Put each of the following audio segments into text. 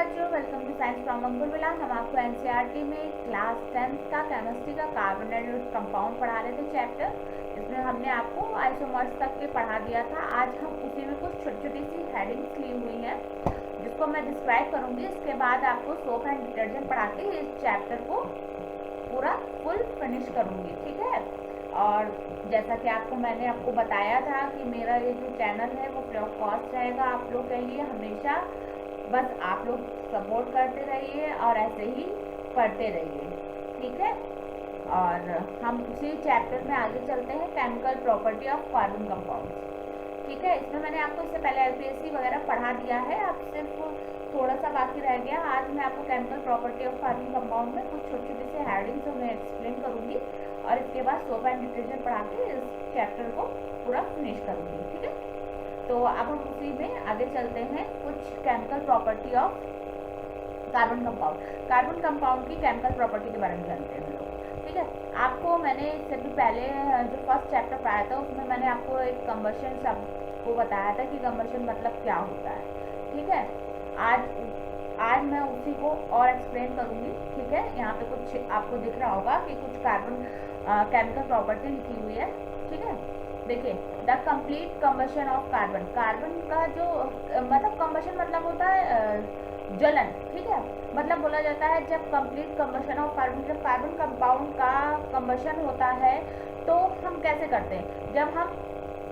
बच्चों, welcome to science from अंकुरविला। हम आपको एनसीईआरटी में क्लास 10 का केमिस्ट्री का कार्बोनेटेड कंपाउंड पढ़ा रहे थे चैप्टर। इसमें हमने आपको आइसोमर्स तक के पढ़ा दिया था। आज हम उसी में कुछ छोटी छोटी सी हेडिंग्स ली हुई हैं जिसको मैं डिस्क्राइब करूंगी। इसके बाद आपको सोप एंड डिटर्जेंट पढ़ा के इस चैप्टर को पूरा फुल फिनिश करूंगी, ठीक है। और जैसा कि मैंने आपको बताया था कि मेरा ये जो चैनल है वो फ्री ऑफ कॉस्ट रहेगा आप लोग के लिए हमेशा। बस आप लोग सपोर्ट करते रहिए और ऐसे ही पढ़ते रहिए, ठीक है। और हम उसी चैप्टर में आगे चलते हैं, chemical property of carbon compounds, ठीक है। इसमें मैंने आपको इससे पहले एलपीएससी वगैरह पढ़ा दिया है, अब सिर्फ थोड़ा सा बाकी रह गया। आज मैं आपको chemical property of carbon compound में कुछ छोटी छोटी सी हेडिंग्स मैं एक्सप्लेन करूँगी और इसके बाद सोप एंड डिटर्जेंट पढ़ा के इस चैप्टर को पूरा फिनिश करूँगी, ठीक है। तो अब हम उसी में आगे चलते हैं, कुछ chemical property of carbon compound. Carbon compound की केमिकल प्रॉपर्टी के बारे में जानते हैं हम लोग, ठीक है। आपको मैंने इससे भी पहले जो फर्स्ट चैप्टर पढ़ाया था उसमें मैंने आपको एक कंबशन शब्द को बताया था कि कंबशन मतलब क्या होता है, ठीक है। आज मैं उसी को और एक्सप्लेन करूँगी, ठीक है। यहाँ पे कुछ आपको दिख रहा होगा कि कुछ कार्बन केमिकल प्रॉपर्टी लिखी हुई है, ठीक है। देखिए, the complete combustion of carbon. Carbon का जो मतलब कंबशन मतलब होता है जलन, ठीक है। मतलब बोला जाता है जब कंप्लीट कंबशन ऑफ कार्बन, जब कार्बन कंपाउंड का कंबशन होता है तो हम कैसे करते हैं। जब हम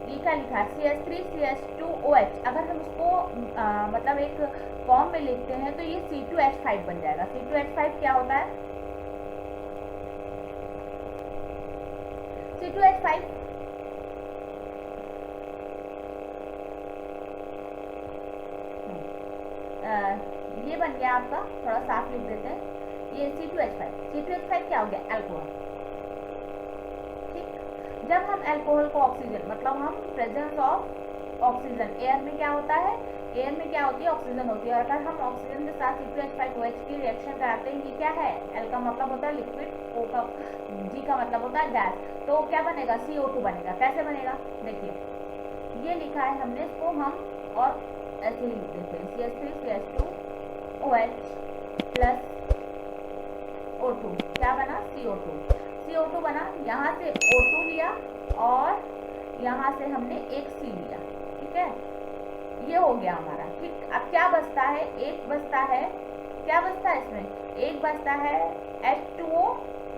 ये क्या लिखा है CH3 CH2OH, अगर हम इसको मतलब एक फॉर्म में लिखते हैं तो ये C2H5 बन जाएगा। C2H5 क्या होता है? C2H5 ये बन गया आपका, थोड़ा साफ लिख देते हैं, ये C2H5 क्या हो गया? अल्कोहल, ठीक। जब हम अल्कोहल को ऑक्सीजन, मतलब हम प्रेजेंस ऑफ ऑक्सीजन, एयर में क्या होता है, एयर में क्या होती है, ऑक्सीजन होती है। और अगर हम ऑक्सीजन के साथ C2H5OH की रिएक्शन कराते हैं, ये क्या है? L का मतलब होता है लिक्विड, O का G का मतलब होता है गैस, तो क्या बनेगा? CO2 बनेगा। कैसे बनेगा? देखिए, ये लिखा है हमने, इसको हम और ऐसे ही लिख देते हैं, CH3 CH2OH प्लस O2, क्या बना? CO2 बना। यहाँ से O2 लिया और यहाँ से हमने एक C लिया, ठीक है। ये हो गया हमारा, ठीक। अब क्या बचता है? एक बचता है, क्या बचता है इसमें? एक बचता है H2O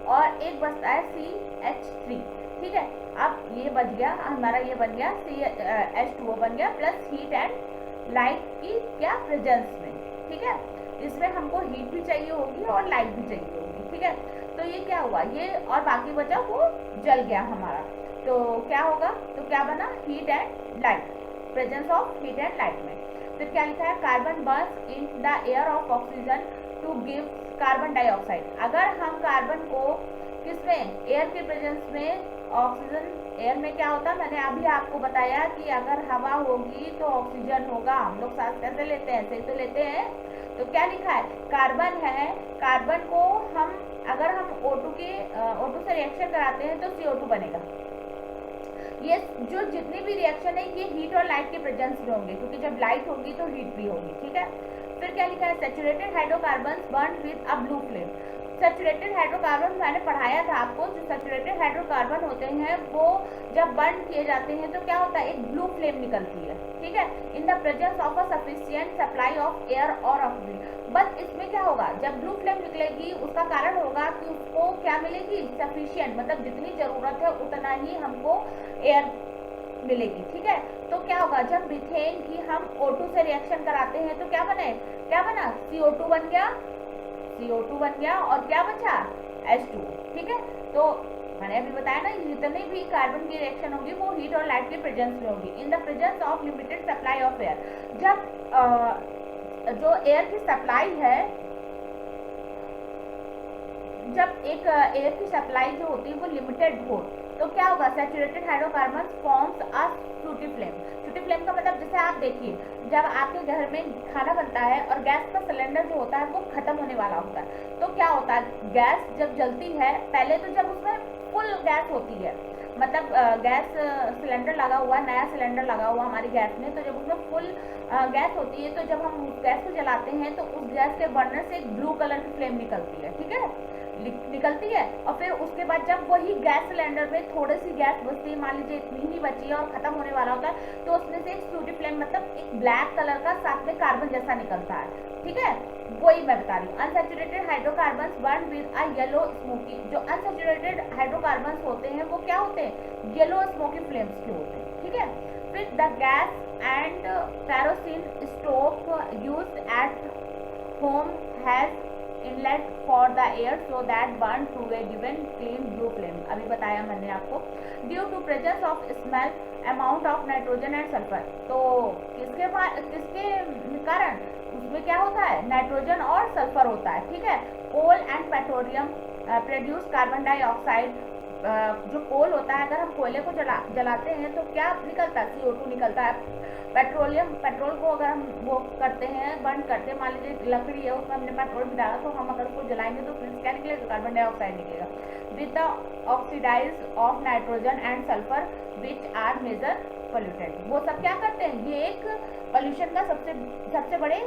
और एक बचता है CH3, ठीक है। अब ये बच गया हमारा, ये बन गया H2O बन गया प्लस हीट एंड लाइट की क्या प्रेजेंस में, ठीक है। इसमें हमको हीट भी चाहिए होगी और लाइट भी चाहिए होगी, ठीक है। तो ये क्या हुआ, ये और बाकी बचा वो जल गया हमारा, तो क्या होगा? तो क्या बना? Heat and light, presence of heat and light में। फिर क्या लिखा है? Carbon burns in the air of oxygen to give carbon dioxide. अगर हम कार्बन को किसमें? एयर के प्रेजेंस में, ऑक्सीजन एयर में क्या होता है, मैंने अभी आपको बताया कि अगर हवा होगी तो ऑक्सीजन होगा। हम लोग सांस कैसे लेते हैं? ऐसे तो लेते हैं। तो क्या लिखा है? कार्बन है, कार्बन को हम अगर हम O2 से रिएक्शन कराते हैं तो CO2 बनेगा। ये जो जितनी भी रिएक्शन है ये हीट और लाइट के प्रेजेंस में होंगे, क्योंकि जब लाइट होगी तो हीट भी होगी, ठीक है। फिर क्या लिखा है? Saturated hydrocarbons burn with a blue flame. Saturated hydrocarbon मैंने पढ़ाया था आपको, जो सैचुरेटेड हाइड्रोकार्बन होते हैं वो जब बर्न किए जाते हैं तो क्या होता है? एक ब्लू फ्लेम निकलती है, ठीक है। In the presence of a sufficient supply of air और ऑक्सीजन। बस इसमें क्या होगा? जब ब्लू फ्लेम निकलेगी उसका कारण होगा कि उसको क्या मिलेगी? सफिशिएंट, मतलब जितनी जरूरत है उतना ही हमको एयर मिलेगी, ठीक है। तो क्या होगा? जब मीथेन की हम O2 से रिएक्शन कराते हैं तो क्या बना? CO2 बन गया और क्या बचा? H2O, ठीक है। तो मैंने अभी बताया ना, जितने भी कार्बन की रिएक्शन होगी वो हीट और लाइट के प्रेजेंस में होगी। In the presence of limited supply of air. जब जो एयर की सप्लाई है, जब एक एयर की सप्लाई जो होती है वो लिमिटेड हो तो क्या होगा? सैचुरेटेड हाइड्रोकार्बन फॉर्म्स अ सूटी फ्लेम। सूटी फ्लेम का मतलब, जैसे आप देखिए, जब आपके घर में खाना बनता है और गैस का सिलेंडर जो होता है वो खत्म होने वाला होता है, तो क्या होता है? गैस जब जलती है, पहले तो जब उसमें फुल गैस होती है, मतलब गैस सिलेंडर लगा हुआ, नया सिलेंडर लगा हुआ हमारी गैस में, तो जब उसमें फुल गैस होती है तो जब हम उस गैस को जलाते हैं तो उस गैस के बर्नर से एक ब्लू कलर की फ्लेम निकलती है, ठीक है, निकलती है। और फिर उसके बाद जब वही गैस सिलेंडर में थोड़ी सी गैस बचती है, मान लीजिए इतनी ही बची है और खत्म होने वाला होता है, तो उसमें से एक सूटी फ्लेम मतलब एक ब्लैक कलर का साथ में कार्बन जैसा निकलता है, ठीक है, वही मैं बता रही हूँ। Unsaturated hydrocarbons burn with a yellow smoky, जो अनसैचुरेटेड हाइड्रोकार्बन्स होते हैं वो क्या होते हैं, येलो स्मोकी फ्लेम्स के होते हैं, ठीक है। फिर the gas and kerosene stove used eight home has inlet for the air so that burn to a given clean blue flame, अभी बताया मैंने आपको। due to presence of small amount of nitrogen and sulfur, तो किसके कारण उसमें क्या होता है, नाइट्रोजन और सल्फर होता है, ठीक है। Coal and petroleum produce carbon dioxide, जो कोल होता है, अगर हम कोयले को जलाते हैं तो क्या निकलता है, CO2 निकलता है। पेट्रोल को अगर हम वो करते हैं, बर्न करते हैं, मान लीजिए लकड़ी है उसमें हमने पेट्रोल भी डाला, तो हम अगर उसको जलाएंगे तो फिर क्या निकलेगा, कार्बन डाइऑक्साइड निकलेगा। With the oxidise of nitrogen and sulphur which are major pollutant, वो सब क्या करते हैं, ये एक पोल्यूशन का सबसे बड़े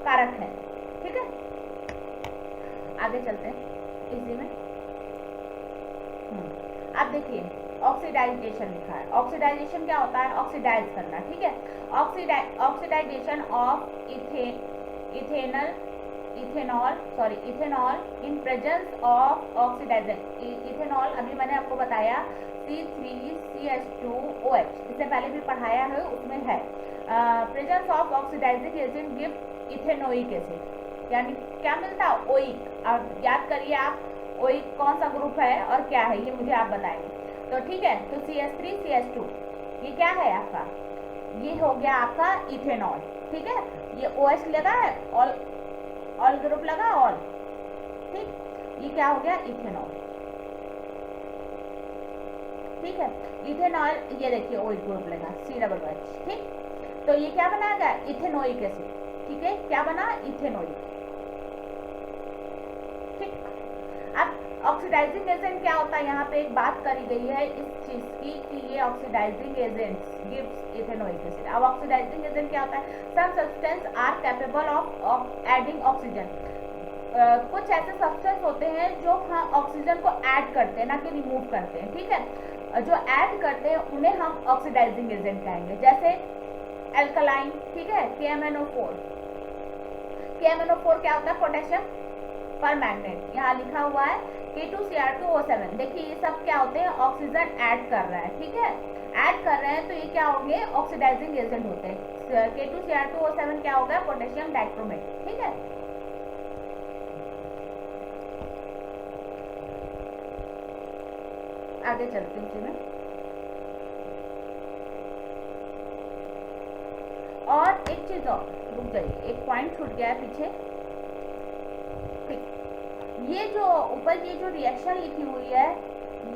कारक है, ठीक है। आगे चलते हैं इसी में। अब देखिए ऑक्सीडाइजेशन लिखा है। ऑक्सीडाइजेशन क्या होता है, ऑक्सीडाइज करना, ठीक है। Oxidisation of ethanol in presence of oxidiser. Ethanol अभी मैंने आपको बताया C3CH2OH, इससे पहले भी पढ़ाया है, उसमें है presence of oxidising agent give ethanoic acid, यानी क्या मिलता है, ओइक। अब याद करिए आप ओइक कौन सा ग्रुप है और क्या है, ये मुझे आप बताएंगे, तो ठीक है। तो CH3CH2 ये क्या है आपका, ये हो गया आपका इथेनॉल, ठीक है। ये OH लगा है, ऑल ग्रुप लगा, ऑल, ठीक, ये क्या हो गया, इथेनॉल, ठीक है। इथेनॉल, ये देखिए OH ग्रुप लगा, COOH, ठीक। तो ये क्या बनाएगा, इथेनोइक एसिड, ठीक है, क्या बना, इथेनोइक, ठीक। अब ऑक्सीडाइजिंग एजेंट क्या होता है, यहाँ पे एक बात करी गई है इस चीज की कि ये oxidising agent gives ethanoic acid. अब ऑक्सीडाइजिंग एजेंट क्या होता है, some substance are capable of adding oxygen, कुछ ऐसे सब्सटेंस होते हैं जो ऑक्सीजन को ऐड करते हैं, ना कि रिमूव करते हैं, ठीक है। जो ऐड करते हैं उन्हें हम ऑक्सीडाइजिंग एजेंट कहेंगे, जैसे एल्कलाइन, ठीक है, KMnO4। KMnO4 क्या होता है, पोटेशियम परमैंगनेट, यहाँ लिखा हुआ है K2Cr2O7। देखिए ये सब क्या होते हैं, ऑक्सीजन ऐड कर रहा है, ठीक है, ऐड कर रहे हैं, तो ये क्या होंगे, ऑक्सीडाइजिंग एजेंट होते हैं। K2Cr2O7 क्या होगा, पोटेशियम डाइक्रोमेट, ठीक है। आगे चलते हैं इसी में। और एक चीज और, रुक जाइए, एक पॉइंट छूट गया है पीछे, ठीक। ये जो ऊपर ये जो रिएक्शन लिखी हुई है,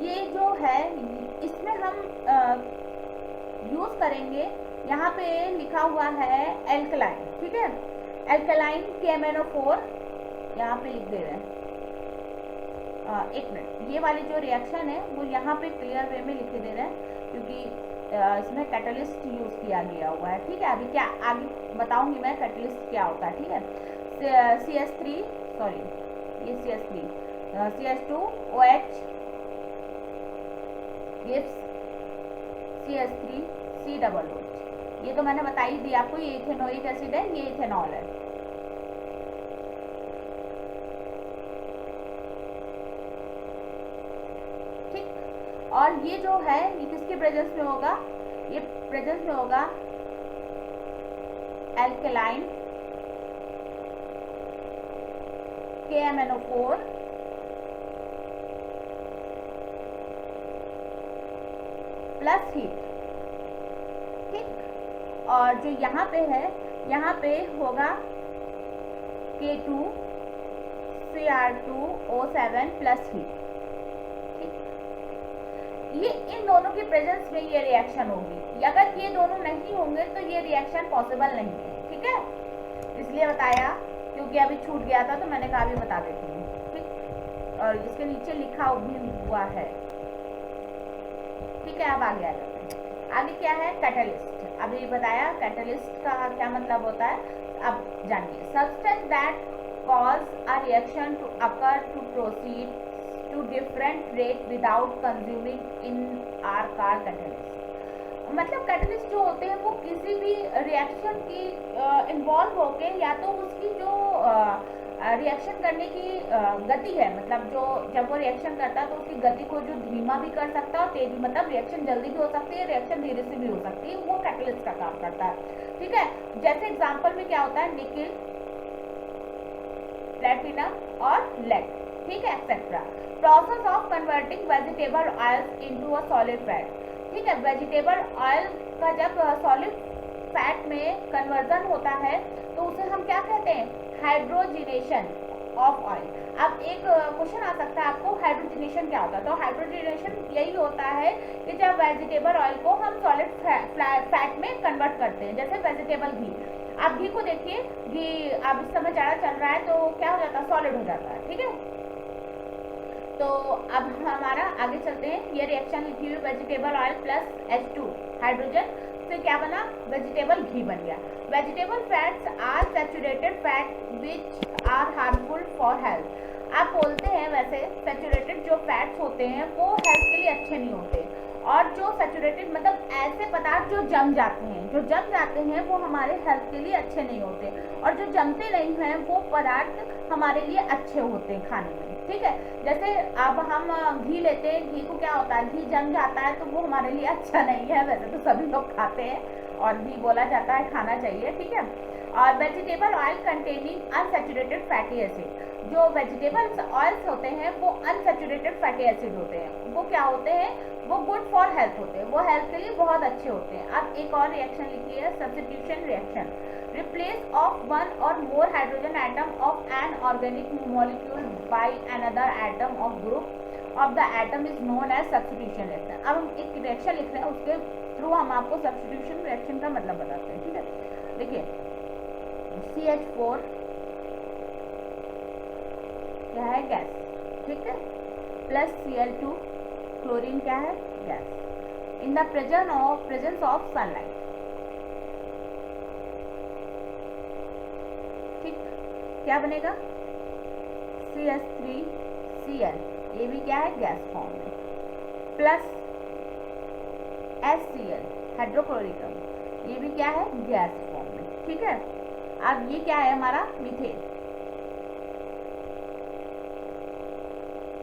ये जो है इसमें हम यूज करेंगे, यहाँ पे लिखा हुआ है एल्कलाइन, ठीक है, एल्कलाइन KMnO4 यहाँ पे लिख दे रहे हैं। एक मिनट, ये वाली जो रिएक्शन है वो यहाँ पे क्लियर वे में लिख दे रहे हैं, क्योंकि इसमें कैटलिस्ट यूज किया गया हुआ है, ठीक है। अभी क्या आगे बताऊंगी मैं कैटलिस्ट क्या होता है, ठीक है। CH3 सॉरी ये CH3 CH2OH गिव्स CH3COOH, ये तो मैंने बता ही दी आपको, ये इथेनोइक एसिड है, ये इथेनॉल है, ठीक। और ये जो है ये किसके प्रेजेंस में होगा, ये प्रेजेंस में होगा एल्कलाइन KMnO4 प्लस हीट, ठीक। और जो यहाँ पे है, यहाँ पे होगा K2Cr2O7 प्लस हीट, ठीक। ये इन दोनों के प्रेजेंस में ये रिएक्शन होगी, अगर ये दोनों नहीं होंगे तो ये रिएक्शन पॉसिबल नहीं है, ठीक है। इसलिए बताया क्योंकि अभी छूट गया था, तो मैंने कहा अभी बता देती हूँ, ठीक। और इसके नीचे लिखा भी हुआ है, ठीक है, अब आगे आ जाते हैं। आगे क्या है, कैटलिस्ट। अभी बताया कैटलिस्ट का क्या मतलब होता है, अब जानिए। Substance that cause a reaction to occur to proceed to different rate without consuming in are car catalyst. मतलब कैटलिस्ट जो होते हैं वो किसी भी रिएक्शन की इन्वॉल्व होके, या तो उसकी जो रिएक्शन करने की गति है, मतलब जो जब वो रिएक्शन करता है तो उसकी गति को जो धीमा भी कर सकता है और तेज, मतलब रिएक्शन जल्दी भी हो सकती है, रिएक्शन धीरे से भी हो सकती है, वो कैटलिस्ट का काम करता है। ठीक है, जैसे एग्जांपल में क्या होता है, निकिल, प्लेटिनम और लेड, ठीक है, etcetera. Process of converting vegetable oils into a solid fat. ठीक है, वेजिटेबल ऑयल का जब सॉलिड फैट में कन्वर्जन होता है तो उसे हम क्या कहते हैं, हाइड्रोजिनेशन ऑफ ऑयल। अब एक क्वेश्चन आ सकता है आपको, हाइड्रोजिनेशन क्या होता है? तो हाइड्रोजिनेशन यही होता है कि जब वेजिटेबल ऑयल को हम सॉलिड फैट में कन्वर्ट करते हैं, जैसे वेजिटेबल घी। आप घी को देखिए, घी अब इस समय ज़्यादा चल रहा है तो क्या हो जाता है, सॉलिड हो जाता है। ठीक है, तो अब हमारा आगे चलते हैं। ये रिएक्शन लिखी हुई, vegetable oil plus H2 hydrogen से क्या बना, वेजिटेबल घी बन गया। Vegetable fats are saturated fat which are harmful for health. आप बोलते हैं वैसे सैचुरेटेड जो फैट्स होते हैं वो हेल्थ के लिए अच्छे नहीं होते, और जो सैचुरेटेड मतलब ऐसे पदार्थ जो जम जाते हैं वो हमारे हेल्थ के लिए अच्छे नहीं होते, और जो जमते नहीं हैं वो पदार्थ हमारे लिए अच्छे होते हैं खाने में। ठीक है, जैसे अब हम घी लेते हैं, घी को क्या होता है, घी जम जाता है तो वो हमारे लिए अच्छा नहीं है। वैसे तो सभी लोग खाते हैं और घी बोला जाता है खाना चाहिए। ठीक है, और vegetable oil containing unsaturated fatty acid. जो वेजिटेबल ऑयल्स होते हैं वो अनसैचुरेटेड फैटी एसिड होते हैं, वो क्या होते हैं, वो गुड फॉर हेल्थ होते हैं, वो हेल्थ के लिए बहुत अच्छे होते हैं। अब एक और रिएक्शन लिखी है, substitution reaction. Replace of one और more hydrogen atom of an organic molecule by another atom of group of the atom is known as substitution reaction. अब हम एक रिएक्शन लिख रहे हैं, उसके थ्रू हम आपको सब्स्टिट्यूशन रिएक्शन का मतलब बताते हैं। ठीक है, देखिए CH4 क्या है, गैस। ठीक है, प्लस Cl2 क्लोरीन क्या है, gas. In the presence of sunlight. ठीक, क्या बनेगा, CH3Cl, ये भी क्या है, गैस फॉर्म में, प्लस HCl हाइड्रोक्लोरिकम, ये भी क्या है, गैस फॉर्म में। ठीक है, अब ये क्या है हमारा, मीथेन।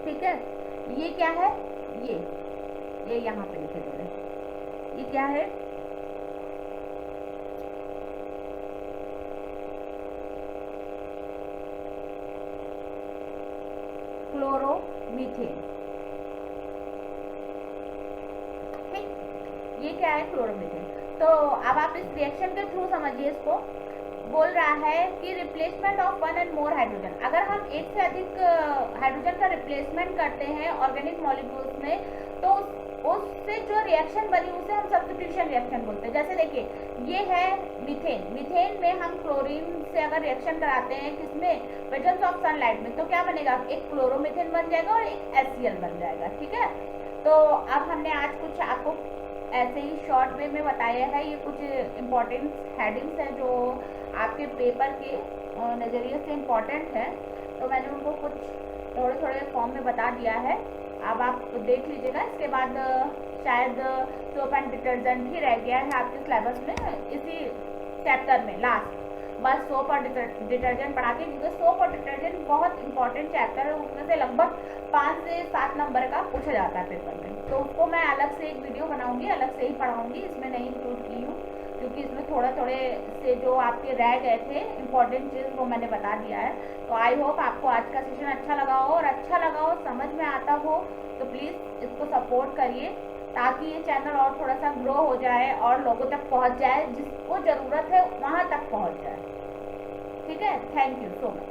ठीक है, ये क्या है, ये यहाँ पे लिखे हुए, ये क्या है, क्लोरोमीथेन। ठीक, ये क्या है, क्लोरोमीथेन। तो अब आप इस रिएक्शन के थ्रू समझिए इसको। बोल रहा है कि replacement of one and more hydrogen. अगर हम एक से अधिक हाइड्रोजन का रिप्लेसमेंट करते हैं ऑर्गेनिक मॉलिक्यूल्स में, तो उससे जो रिएक्शन बनी उसे हम सब्स्टिट्यूशन रिएक्शन बोलते हैं। जैसे देखिए, ये है मीथेन, मीथेन में हम क्लोरीन से अगर रिएक्शन कराते हैं, किसमें, प्रेजेंस ऑफ सनलाइट में, तो क्या बनेगा, एक क्लोरोमीथेन बन जाएगा और एक HCl बन जाएगा। ठीक है, तो अब हमने आज कुछ आपको ऐसे ही शॉर्ट वे में बताया है। ये कुछ इम्पोर्टेंट हेडिंग्स हैं जो आपके पेपर के नज़रिए से इम्पॉर्टेंट है, तो मैंने उनको कुछ थोड़े फॉर्म में बता दिया है। अब आप देख लीजिएगा। इसके बाद शायद सोप एंड डिटर्जेंट ही रह गया है आपके सिलेबस में, इसी चैप्टर में लास्ट बस सोप और डिटर्जेंट पढ़ा के, क्योंकि सोप और डिटर्जेंट बहुत इंपॉर्टेंट चैप्टर है, उसमें से लगभग 5 से 7 नंबर का पूछा जाता है पेपर में। तो उसको मैं अलग से एक वीडियो बनाऊंगी, अलग से ही पढ़ाऊंगी, इसमें नहीं इंक्लूड की हूँ, क्योंकि इसमें थोड़े से जो आपके रह गए थे इंपॉर्टेंट चीज़ वो मैंने बता दिया है। तो आई होप आपको आज का सेशन अच्छा लगा हो, और अच्छा लगा हो, समझ में आता हो, तो प्लीज़ इसको सपोर्ट करिए, ताकि ये चैनल और थोड़ा सा ग्रो हो जाए और लोगों तक पहुंच जाए, जिसको ज़रूरत है वहाँ तक पहुंच जाए। ठीक है, थैंक यू सो मच।